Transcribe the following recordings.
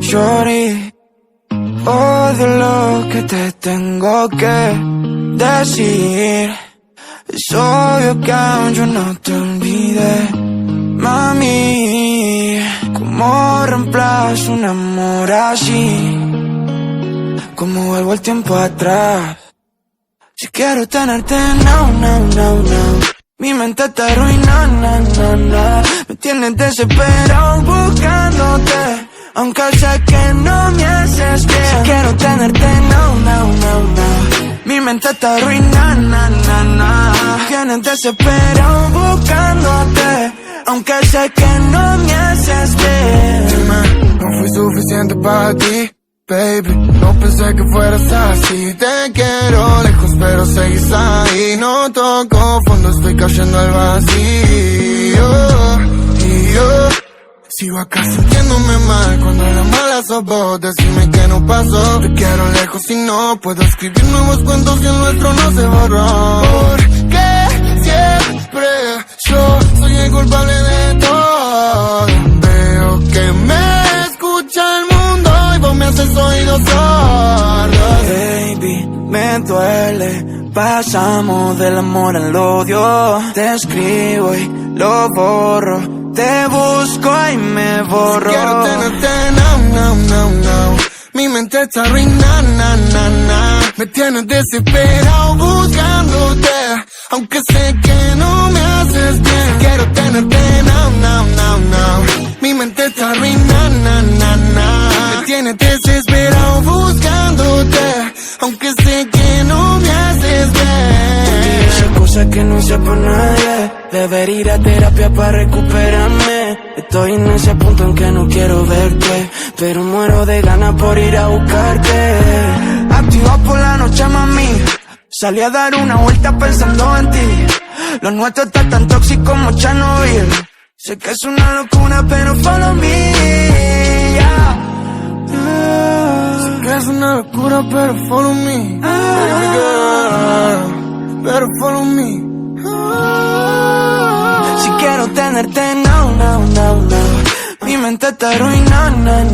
Shorty, odio lo que te tengo que decir. Es obvio que aún yo no te olvidé. Mami, ¿cómo reemplazo un amor así? ¿Cómo vuelvo el tiempo atrás? Si quiero tenerte, no. Mi mente está arruinada, me tienes desesperado buscándote, aunque sé que no me haces bien. Si quiero tenerte, no. Mi mente está arruinada, me tienes desesperado buscándote, aunque sé que no me haces bien. Dime, no fui suficiente para ti, baby, no pensé que fueras así. Te quiero lejos pero seguís ahí. No toco fondo, estoy cayendo al vacío. Y yo sigo acá sintiéndome mal. Cuando la mala sos vos, decime que no pasó. Te quiero lejos y no puedo escribir nuevos cuentos y el nuestro no se borró. Porque siempre yo soy el culpable de todo. Veo que me escucha el mundo y vos me haces oídos sordos. Baby, me duele, pasamos del amor al odio. Te escribo y lo borro, te busco y me borro. Si quiero tenerte, no. Mi mente está arruinada, me tienes desesperado buscándote, aunque sé que no me haces bien. Si quiero tenerte, no. Mi mente está arruinada, me tienes desesperado buscándote, aunque sé que no me haces bien. Esa cosa que no hice por nadie, debería ir a terapia para recuperarme. Estoy en ese punto en que no quiero verte, pero muero de ganas por ir a buscarte. Activo por la noche, mami, salí a dar una vuelta pensando en ti. Lo nuestro está tan tóxico como Chernobyl. Sé que es una locura, pero follow me, yeah. Sé que es una locura, pero follow me, baby girl, pero follow me. Si quiero tenerte, no. Mi mente está arruinada,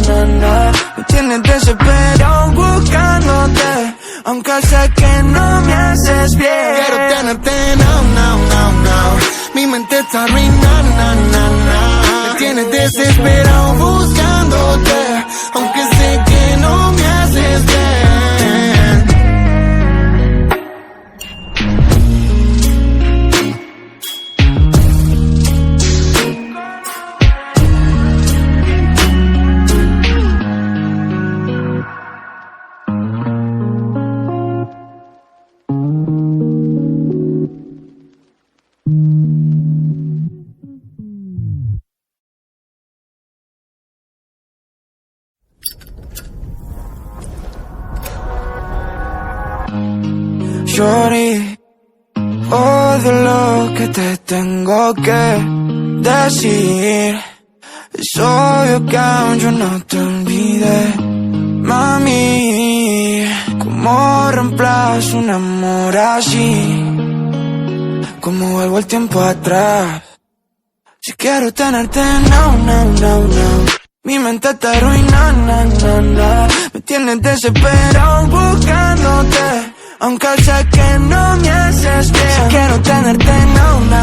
me tienes desesperado buscándote, aunque sé que no me haces bien. Quiero tenerte, no. Mi mente está arruinada, me tienes desesperado buscándote, aunque sé que no me haces bien. Shorty, odio lo que te tengo que decir. Es obvio que aún yo no te olvidé. Mami, ¿cómo reemplazo un amor así? ¿Cómo vuelvo el tiempo atrás? Si quiero tenerte, no. Mi mente está arruinada, me tienes desesperado buscándote, aunque sé que no me haces bien. Si quiero tenerte, no.